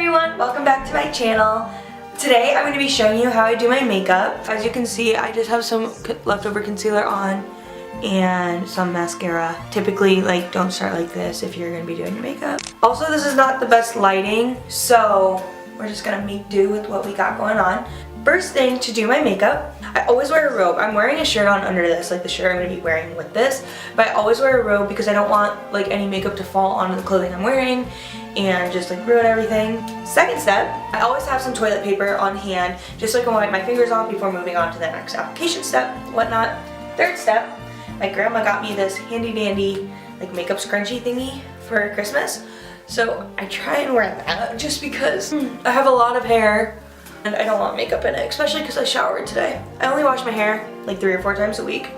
everyone, welcome back to my channel. Today I'm going to be showing you how I do my makeup. As you can see, I just have some leftover concealer on and some mascara. Typically, don't start like this if you're going to be doing your makeup. Also, this is not the best lighting, so we're just going to make do with what we got going on. First thing to do my makeup, I always wear a robe. I'm wearing a shirt on under this, like the shirt I'm going to be wearing with this, but I always wear a robe because I don't want any makeup to fall onto the clothing I'm wearing and just ruin everything. Second step, I always have some toilet paper on hand just so I can wipe my fingers off before moving on to the next application step, whatnot. Third step, my grandma got me this handy dandy makeup scrunchie thingy for Christmas, so I try and wear that just because I have a lot of hair and I don't want makeup in it, especially because I showered today. I only wash my hair 3 or 4 times a week.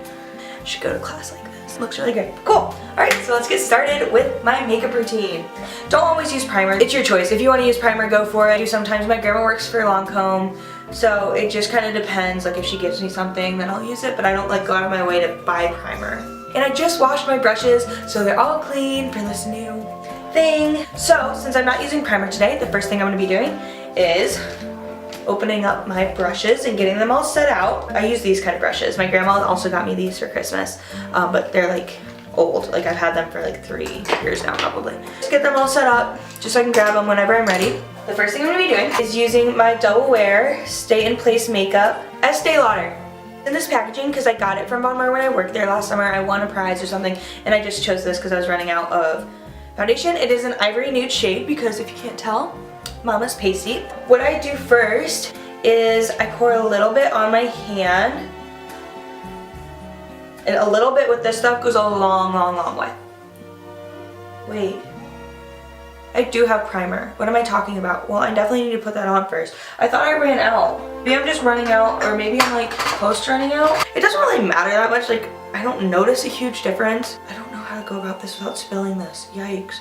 I should go to class like this. It looks really great. Cool. Alright, so let's get started with my makeup routine. Don't always use primer. It's your choice. If you want to use primer, go for it. Sometimes my grandma works for Lancome, so it just kind of depends. If she gives me something, then I'll use it, but I don't go out of my way to buy primer. And I just washed my brushes, so they're all clean for this new thing. So, since I'm not using primer today, the first thing I'm going to be doing is opening up my brushes and getting them all set out. I use these kind of brushes. My grandma also got me these for Christmas, but they're old. I've had them for 3 years now probably. Just get them all set up just so I can grab them whenever I'm ready. The first thing I'm going to be doing is using my Double Wear Stay in Place Makeup Estee Lauder. In this packaging, because I got it from Maur when I worked there last summer. I won a prize or something and I just chose this because I was running out of foundation. It is an ivory nude shade because if you can't tell, Mama's pasty. What I do first is I pour a little bit on my hand, and a little bit with this stuff goes a long way. Wait, I do have primer. What am I talking about? Well, I definitely need to put that on first. I thought I ran out. Maybe I'm just running out, or maybe I'm close to running out. It doesn't really matter that much. I don't notice a huge difference. I don't know how to go about this without spilling this. Yikes.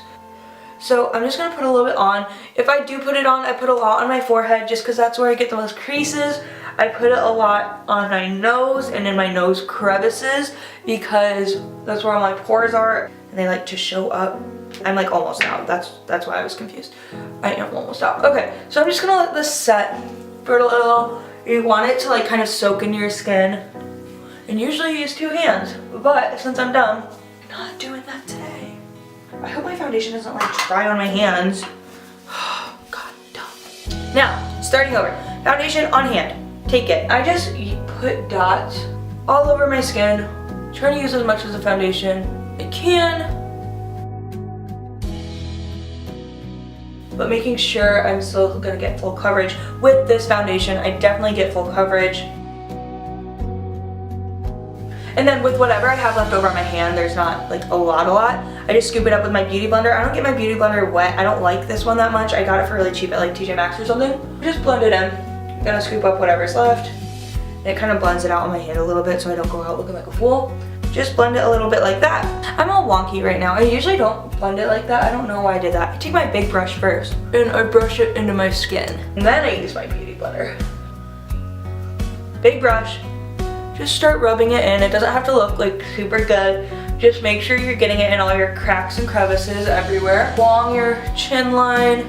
So I'm just going to put a little bit on. If I do put it on, I put a lot on my forehead just because that's where I get the most creases. I put it a lot on my nose and in my nose crevices because that's where all my pores are and they like to show up. I'm almost out. That's why I was confused. I am almost out. Okay, so I'm just going to let this set for a little. You want it to kind of soak into your skin. And usually use 2 hands, but since I'm dumb, I'm not doing that today. I hope my foundation doesn't dry on my hands. God, dumb. Now, starting over. Foundation on hand. Take it. I just put dots all over my skin. Trying to use as much of the foundation I can. But making sure I'm still gonna get full coverage. With this foundation, I definitely get full coverage. And then with whatever I have left over on my hand, there's not a lot. I just scoop it up with my beauty blender. I don't get my beauty blender wet. I don't like this one that much. I got it for really cheap at TJ Maxx or something. Just blend it in. I'm gonna scoop up whatever's left. And it kind of blends it out on my hand a little bit so I don't go out looking like a fool. Just blend it a little bit like that. I'm all wonky right now. I usually don't blend it like that. I don't know why I did that. I take my big brush first and I brush it into my skin. And then I use my beauty blender. Big brush. Just start rubbing it in. It doesn't have to look super good. Just make sure you're getting it in all your cracks and crevices everywhere. Along your chin line,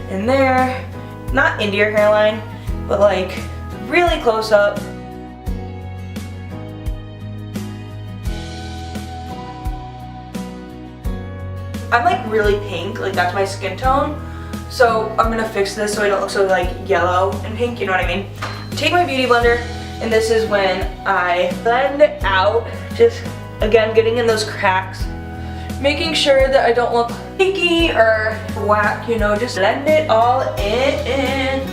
in there. Not into your hairline, but really close up. I'm really pink, that's my skin tone. So I'm gonna fix this so I don't look so yellow and pink, you know what I mean? Take my beauty blender. And this is when I blend it out, just again getting in those cracks, making sure that I don't look pinky or whack, just blend it all in.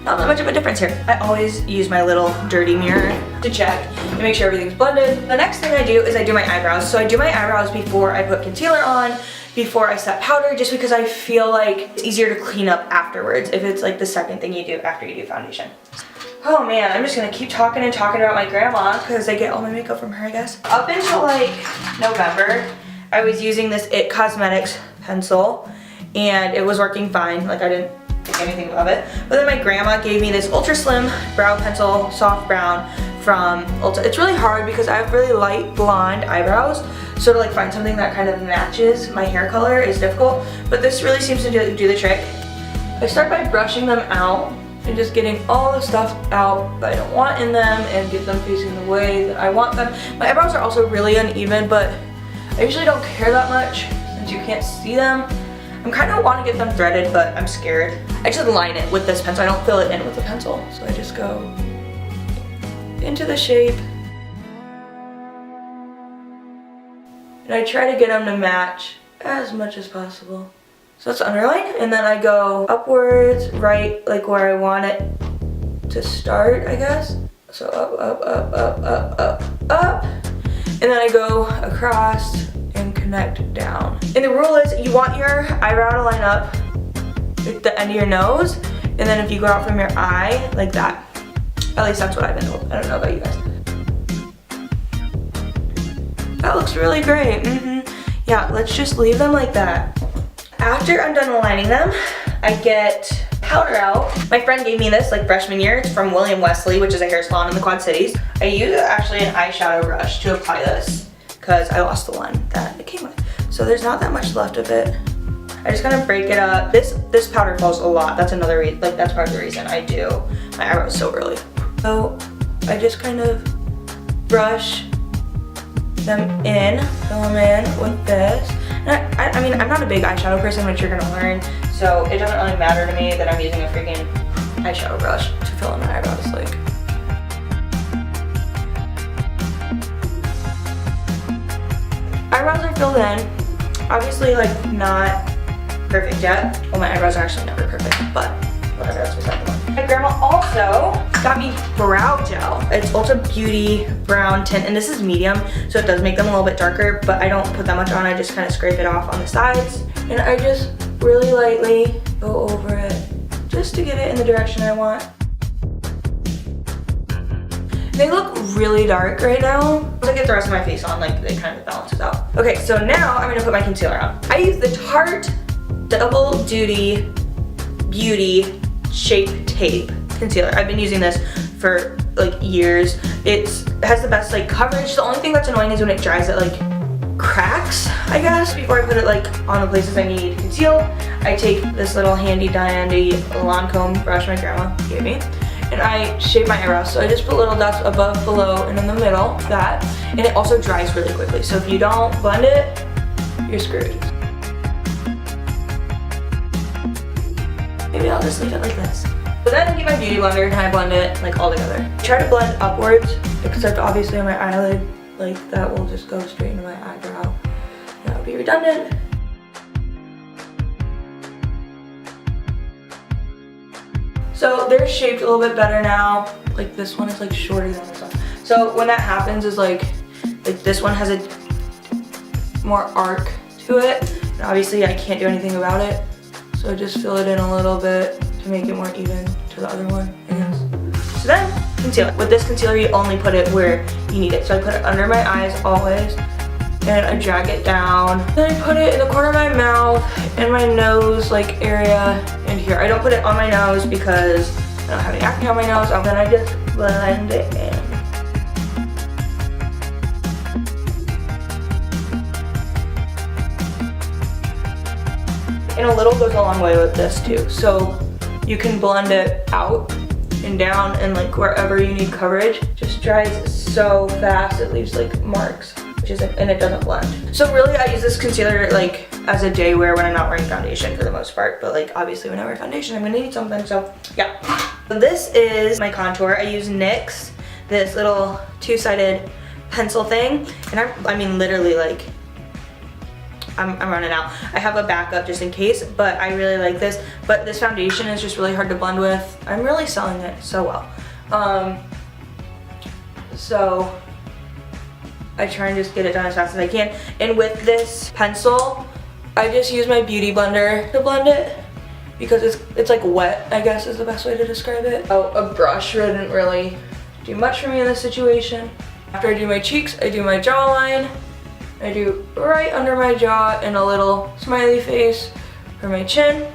Not that much of a difference here. I always use my little dirty mirror to check and make sure everything's blended. The next thing I do is I do my eyebrows. So I do my eyebrows before I put concealer on, before I set powder, just because I feel it's easier to clean up afterwards if it's the second thing you do after you do foundation. Oh man, I'm just gonna keep talking and talking about my grandma because I get all my makeup from her, I guess. Up until November, I was using this IT Cosmetics pencil and it was working fine. I didn't think anything of it. But then my grandma gave me this ultra slim brow pencil, soft brown from Ulta. It's really hard because I have really light blonde eyebrows. So to find something that kind of matches my hair color is difficult. But this really seems to do the trick. I start by brushing them out and just getting all the stuff out that I don't want in them and get them facing the way that I want them. My eyebrows are also really uneven, but I usually don't care that much since you can't see them. I'm kind of want to get them threaded, but I'm scared. I just line it with this pencil. I don't fill it in with the pencil. So I just go into the shape. And I try to get them to match as much as possible. So that's underline, and then I go upwards, right, like where I want it to start, I guess. So up, up, up, up, up, up, up. And then I go across and connect down. And the rule is you want your eyebrow to line up at the end of your nose, and then if you go out from your eye, like that. At least that's what I've been told. I don't know about you guys. That looks really great. Yeah, let's just leave them like that. After I'm done aligning them, I get powder out. My friend gave me this like freshman year. It's from William Wesley, which is a hair salon in the Quad Cities. I use actually an eyeshadow brush to apply this because I lost the one that it came with. So there's not that much left of it. I just kind of break it up. This powder falls a lot. That's another reason, like that's part of the reason I do my eyebrows so early. So I just kind of brush them in, fill them in with this. And I mean, I'm not a big eyeshadow person, which you're gonna learn, so it doesn't really matter to me that I'm using a freaking eyeshadow brush to fill in my eyebrows. Like, eyebrows are filled in. Obviously, like, not perfect yet. Well, my eyebrows are actually never perfect, but whatever, that's beside the point. My grandma also got me brow gel. It's Ulta Beauty brown tint, and this is medium, so it does make them a little bit darker, but I don't put that much on. I just kind of scrape it off on the sides, and I just really lightly go over it just to get it in the direction I want. They look really dark right now. Once I get the rest of my face on, like, it kind of balances out. Okay, so now I'm gonna put my concealer on. I use the Tarte Double Duty Beauty Shape Tape concealer. I've been using this for like years. It has the best like coverage. The only thing that's annoying is when it dries, it like cracks, I guess. Before I put it like on the places I need conceal, I take this little handy dandy Lancome brush my grandma gave me, and I shape my eyebrows. So I just put little dots above, below, and in the middle, that. And it also dries really quickly. So if you don't blend it, you're screwed. Maybe I'll just leave it like this. But then I get my beauty blender and I blend it like all together. I try to blend upwards, except obviously on my eyelid, like that will just go straight into my eyebrow. That would be redundant. So they're shaped a little bit better now. Like this one is like shorter than this one. So when that happens is like this one has a more arc to it. And obviously I can't do anything about it. So I just fill it in a little bit to make it more even to the other one, I guess. So then, concealer. With this concealer, you only put it where you need it. So I put it under my eyes always, and I drag it down. Then I put it in the corner of my mouth, and my nose like area, and here. I don't put it on my nose because I don't have any acne on my nose. And then I just blend it in. And a little goes a long way with this too. So you can blend it out and down and like wherever you need coverage. Just dries so fast, it leaves like marks, and it doesn't blend. So really I use this concealer like as a day wear when I'm not wearing foundation for the most part, but like obviously when I wear foundation I'm gonna need something, so yeah. So this is my contour. I use NYX, this little two-sided pencil thing, and I mean literally like I'm running out. I have a backup just in case, but I really like this. But this foundation is just really hard to blend with. I'm really selling it so well. So I try and just get it done as fast as I can. And with this pencil, I just use my beauty blender to blend it because it's like wet, I guess is the best way to describe it. Oh, a brush didn't really do much for me in this situation. After I do my cheeks, I do my jawline. I do right under my jaw and a little smiley face for my chin.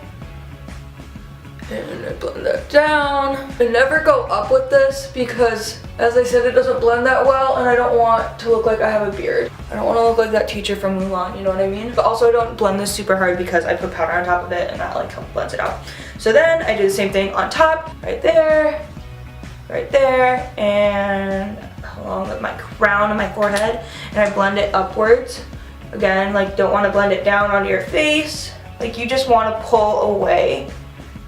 And I blend that down. I never go up with this because, as I said, it doesn't blend that well, and I don't want to look like I have a beard. I don't want to look like that teacher from Mulan, you know what I mean? But also I don't blend this super hard because I put powder on top of it and that like blends it out. So then I do the same thing on top, right there, and along my crown and my forehead, and I blend it upwards. Again, like don't want to blend it down onto your face. Like you just want to pull away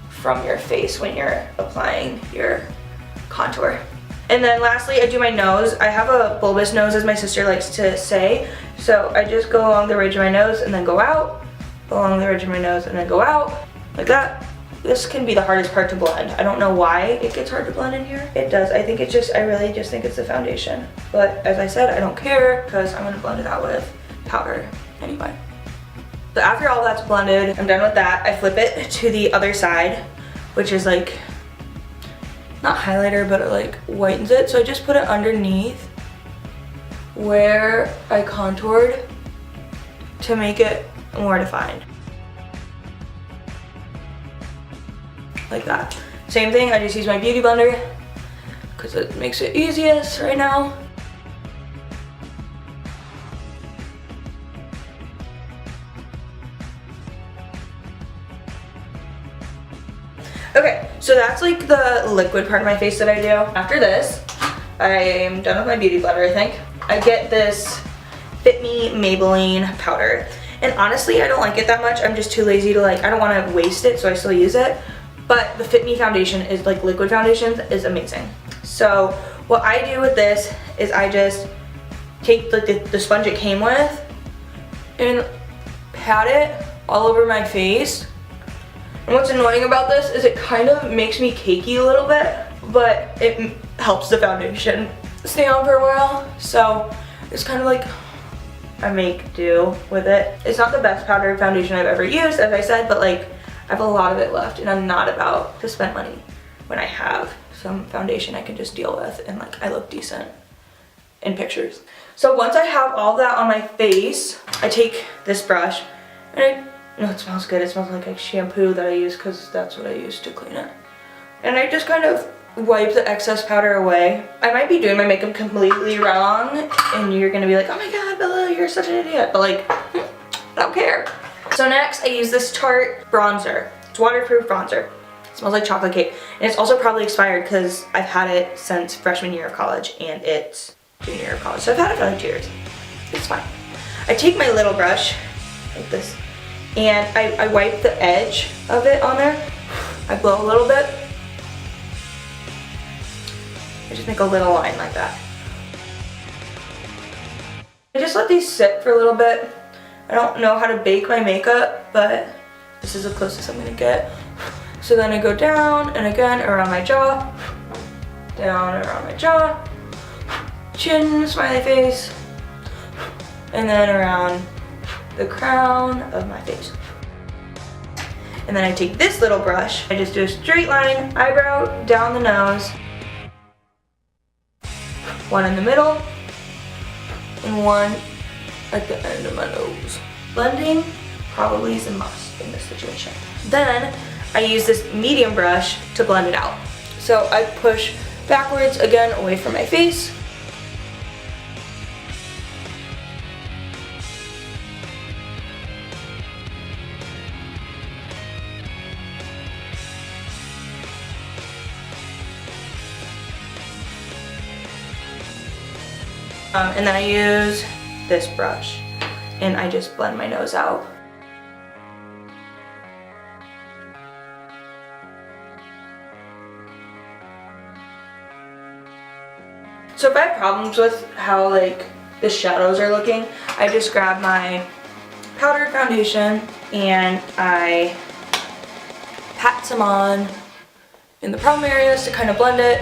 from your face when you're applying your contour. And then lastly, I do my nose. I have a bulbous nose, as my sister likes to say. So I just go along the ridge of my nose and then go out, go along the ridge of my nose and then go out, like that. This can be the hardest part to blend. I don't know why it gets hard to blend in here. It does. I think it's just, I really just think it's the foundation. But as I said, I don't care because I'm gonna blend it out with powder anyway. So after all that's blended, I'm done with that. I flip it to the other side, which is like, not highlighter, but it like whitens it. So I just put it underneath where I contoured to make it more defined. Like that. Same thing, I just use my beauty blender because it makes it easiest right now. Okay, so that's like the liquid part of my face that I do. After this, I'm done with my beauty blender, I think. I get this Fit Me Maybelline powder. And honestly, I don't like it that much. I'm just too lazy to like, I don't want to waste it, so I still use it. But the Fit Me foundation is like liquid foundations is amazing. So what I do with this is I just take the sponge it came with and pat it all over my face. And what's annoying about this is it kind of makes me cakey a little bit, but it helps the foundation stay on for a while. So it's kind of like I make do with it. It's not the best powder foundation I've ever used, as I said, but like I have a lot of it left and I'm not about to spend money when I have some foundation I can just deal with and like I look decent in pictures. So once I have all that on my face, I take this brush and it smells good. It smells like a shampoo that I use because that's what I use to clean it. And I just kind of wipe the excess powder away. I might be doing my makeup completely wrong and you're gonna be like, oh my god, Bella, you're such an idiot. But like, I don't care. So next I use this Tarte bronzer. It's waterproof bronzer. It smells like chocolate cake. And it's also probably expired because I've had it since freshman year of college and it's junior year of college. So I've had it for like 2 years. It's fine. I take my little brush, like this, and I wipe the edge of it on there. I blow a little bit. I just make a little line like that. I just let these sit for a little bit. I don't know how to bake my makeup, but this is the closest I'm gonna get. So then I go down and again around my jaw, down around my jaw, chin, smiley face, and then around the crown of my face. And then I take this little brush, I just do a straight line, eyebrow, down the nose, one in the middle, and one at the end of my nose. Blending probably is a must in this situation. Then I use this medium brush to blend it out. So I push backwards again away from my face. And then I use this brush and I just blend my nose out. So if I have problems with how like the shadows are looking, I just grab my powdered foundation and I pat some on in the problem areas to kind of blend it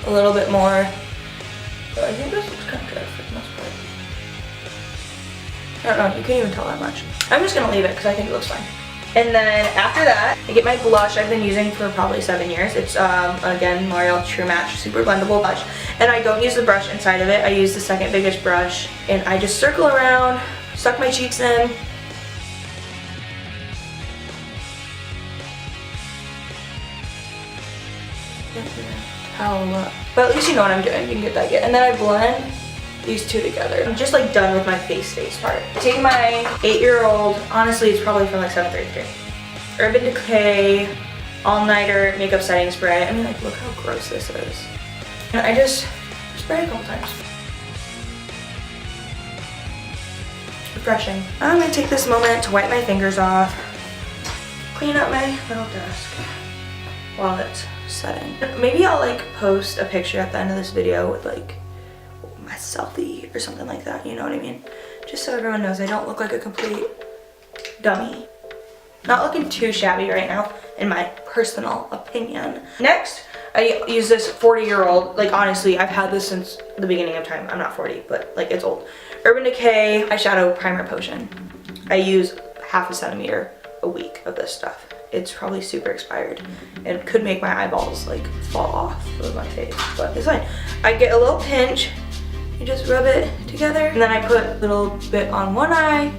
a little bit more. But I think this looks kind of good for the most part. I don't know, you can't even tell that much. I'm just gonna leave it because I think it looks fine. And then after that, I get my blush I've been using for probably 7 years. It's, again, L'Oreal True Match Super Blendable Blush. And I don't use the brush inside of it. I use the second biggest brush. And I just circle around, suck my cheeks in. How, but at least you know what I'm doing. You can get that. And then I blend these two together. I'm just like done with my face part. Taking my 8-year-old, honestly it's probably from like 7th or 8th grade, Urban Decay All-Nighter Makeup Setting Spray. I mean, like, look how gross this is. And I just spray it a couple times. Refreshing. I'm gonna take this moment to wipe my fingers off, clean up my little desk while it's setting. Maybe I'll like post a picture at the end of this video with like my selfie or something like that, you know what I mean? Just so everyone knows I don't look like a complete dummy. Not looking too shabby right now, in my personal opinion. Next, I use this 40-year-old, like honestly, I've had this since the beginning of time. I'm not 40, but like it's old. Urban Decay Eyeshadow Primer Potion. I use 1/2 centimeter a week of this stuff. It's probably super expired and could make my eyeballs like fall off of my face, but it's fine. I get a little pinch, you just rub it together, and then I put a little bit on one eye,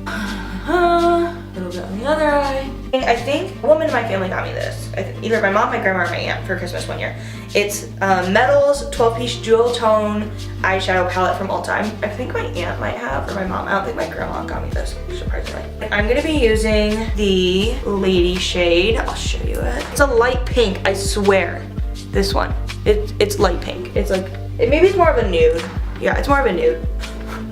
a little bit on the other eye. I think a woman in my family got me this. Either my mom, my grandma, or my aunt for Christmas one year. It's Metals 12-piece dual tone eyeshadow palette from Ulta. I think my aunt might have, or my mom. I don't think my grandma got me this, surprisingly. I'm gonna be using the Lady shade. I'll show you it. It's a light pink, I swear. This one. It's light pink. It's like, maybe it's more of a nude. Yeah, it's more of a nude.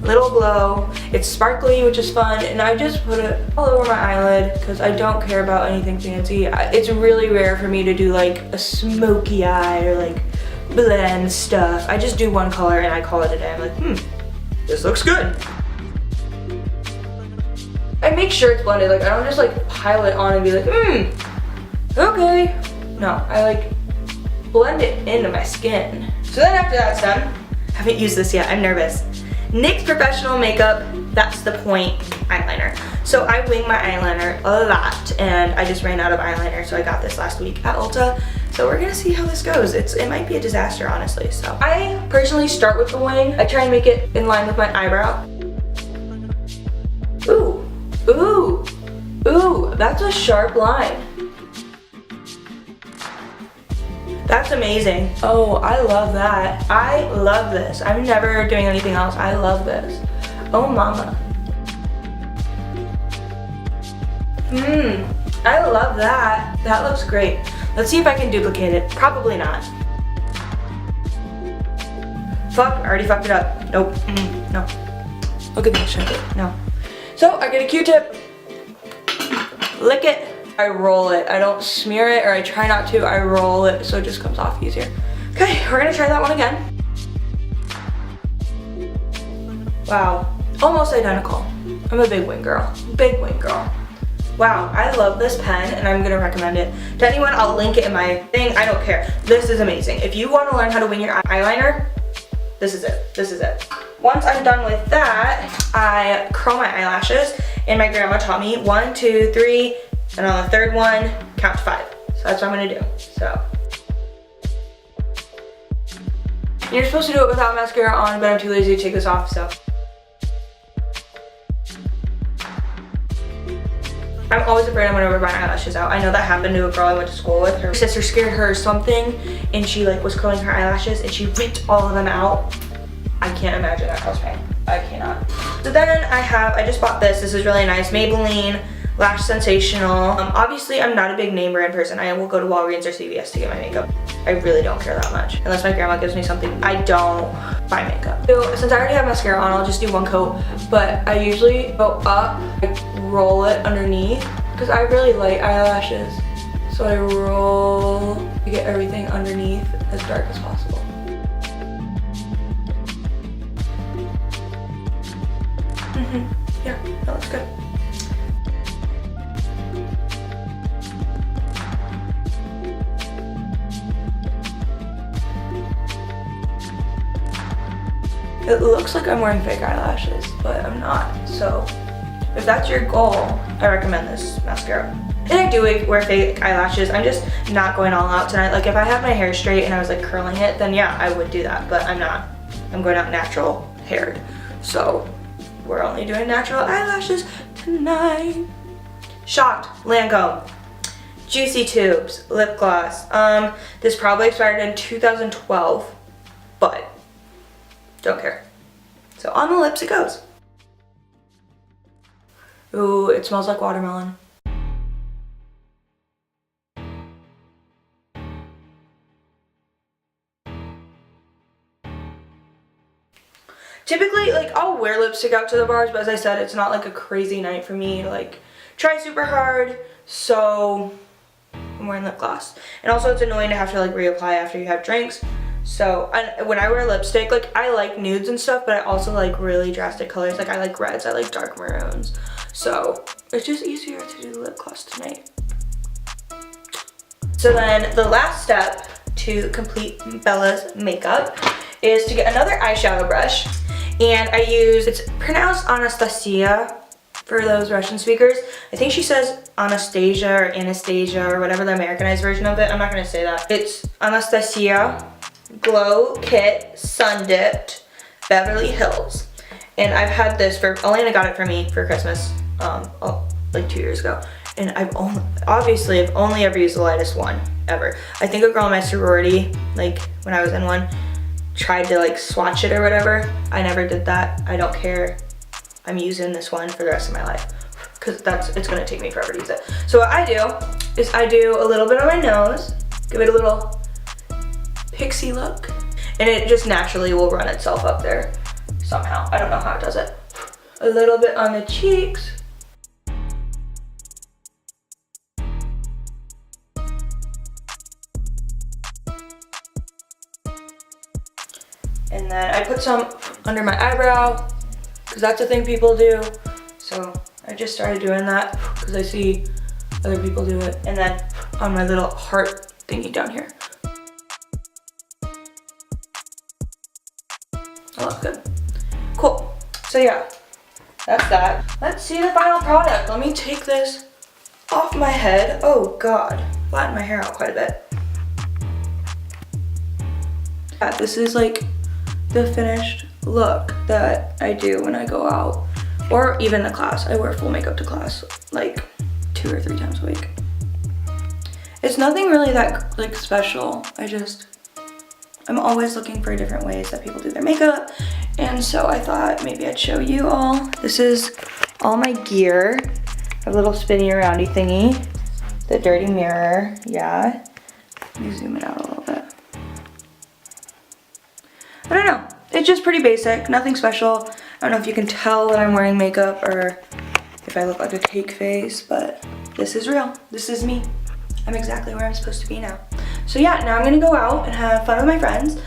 Little glow. It's sparkly, which is fun, and I just put it all over my eyelid because I don't care about anything fancy. It's really rare for me to do like a smoky eye or like blend stuff. I just do one color and I call it a day. I'm like, this looks good. I make sure it's blended. Like I don't just like pile it on and be like, okay. No, I like blend it into my skin. So then after that's done, I haven't used this yet, I'm nervous. NYX Professional Makeup That's the Point eyeliner. So I wing my eyeliner a lot and I just ran out of eyeliner, so I got this last week at Ulta. So we're gonna see how this goes. It might be a disaster, honestly. So I personally start with the wing. I try and make it in line with my eyebrow. Ooh, ooh, ooh, that's a sharp line. That's amazing. Oh, I love that. I love this. I'm never doing anything else. I love this. Oh, mama. I love that. That looks great. Let's see if I can duplicate it. Probably not. Fuck, I already fucked it up. Nope, no. Look at this shit. No. So I get a Q-tip, lick it, I roll it. I don't smear it, or I try not to. I roll it so it just comes off easier. Okay, we're gonna try that one again. Wow, almost identical. I'm a big wing girl. Big wing girl. Wow, I love this pen and I'm gonna recommend it to anyone. I'll link it in my thing. I don't care. This is amazing. If you want to learn how to wing your eyeliner, this is it. This is it. Once I'm done with that, I curl my eyelashes, and my grandma taught me 1, 2, 3, and on the third one, count to 5. So that's what I'm gonna do. So you're supposed to do it without mascara on, but I'm too lazy to take this off, so. I'm always afraid I'm gonna rip my eyelashes out. I know that happened to a girl I went to school with. Her sister scared her or something, and she like was curling her eyelashes and she ripped all of them out. I can't imagine that cause pain. I cannot. So then I just bought this. This is really nice. Maybelline Lash Sensational. Obviously I'm not a big name brand person. I will go to Walgreens or CVS to get my makeup. I really don't care that much. Unless my grandma gives me something, I don't buy makeup. So since I already have mascara on, I'll just do one coat. But I usually go up, like roll it underneath, because I have really light eyelashes. So I roll to get everything underneath as dark as possible. Yeah, that looks good. It looks like I'm wearing fake eyelashes, but I'm not. So if that's your goal, I recommend this mascara. And I do wear fake eyelashes. I'm just not going all out tonight. Like if I had my hair straight and I was like curling it, then yeah, I would do that, but I'm not. I'm going out natural haired. So we're only doing natural eyelashes tonight. Shocked, Lancome. Juicy Tubes lip gloss. This probably expired in 2012, but don't care. So on the lips it goes. Ooh, it smells like watermelon. Typically, like, I'll wear lipstick out to the bars, but as I said, it's not like a crazy night for me to like try super hard, so I'm wearing lip gloss. And also it's annoying to have to like reapply after you have drinks. So when I wear lipstick, like, I like nudes and stuff, but I also like really drastic colors. Like, I like reds, I like dark maroons. So it's just easier to do lip gloss tonight. So then the last step to complete Bella's makeup is to get another eyeshadow brush. And I use, it's pronounced Anastasia for those Russian speakers. I think she says Anastasia or Anastasia or whatever the Americanized version of it. I'm not gonna say that. It's Anastasia Glow Kit Sun Dipped Beverly Hills. And I've had this for, Elena got it for me for Christmas, like 2 years ago. And I've only ever used the lightest one, ever. I think a girl in my sorority, like when I was in one, tried to like swatch it or whatever. I never did that. I don't care. I'm using this one for the rest of my life because it's gonna take me forever to use it. So what I do is I do a little bit on my nose, give it a little pixie look, and it just naturally will run itself up there somehow. I don't know how it does it. A little bit on the cheeks. And then I put some under my eyebrow, because that's a thing people do. So I just started doing that because I see other people do it. And then on my little heart thingy down here. That looks good. Cool. So yeah, that's that. Let's see the final product. Let me take this off my head. Oh God, flatten my hair out quite a bit. Yeah, this is like the finished look that I do when I go out, or even the class. I wear full makeup to class like 2 or 3 times a week. It's nothing really that like special. I'm always looking for different ways that people do their makeup, and so I thought maybe I'd show you all. This is all my gear. A little spinny roundy thingy, the dirty mirror, yeah. Let me zoom it out a little bit. I don't know, it's just pretty basic, nothing special. I don't know if you can tell that I'm wearing makeup or if I look like a cake face, but this is real, this is me. I'm exactly where I'm supposed to be now. So yeah, now I'm gonna go out and have fun with my friends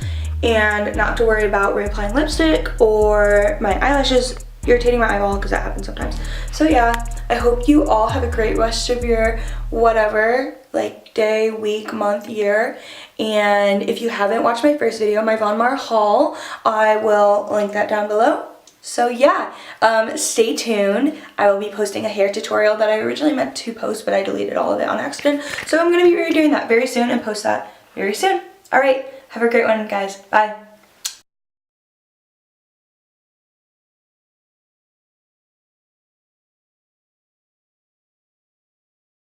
and not have to worry about reapplying lipstick or my eyelashes irritating my eyeball, because that happens sometimes. So yeah, I hope you all have a great rest of your whatever, like day, week, month, year. And if you haven't watched my first video, my Von Maur haul, I will link that down below. So yeah, stay tuned. I will be posting a hair tutorial that I originally meant to post, but I deleted all of it on accident. So I'm gonna be redoing that very soon and post that very soon. All right, have a great one, guys. Bye.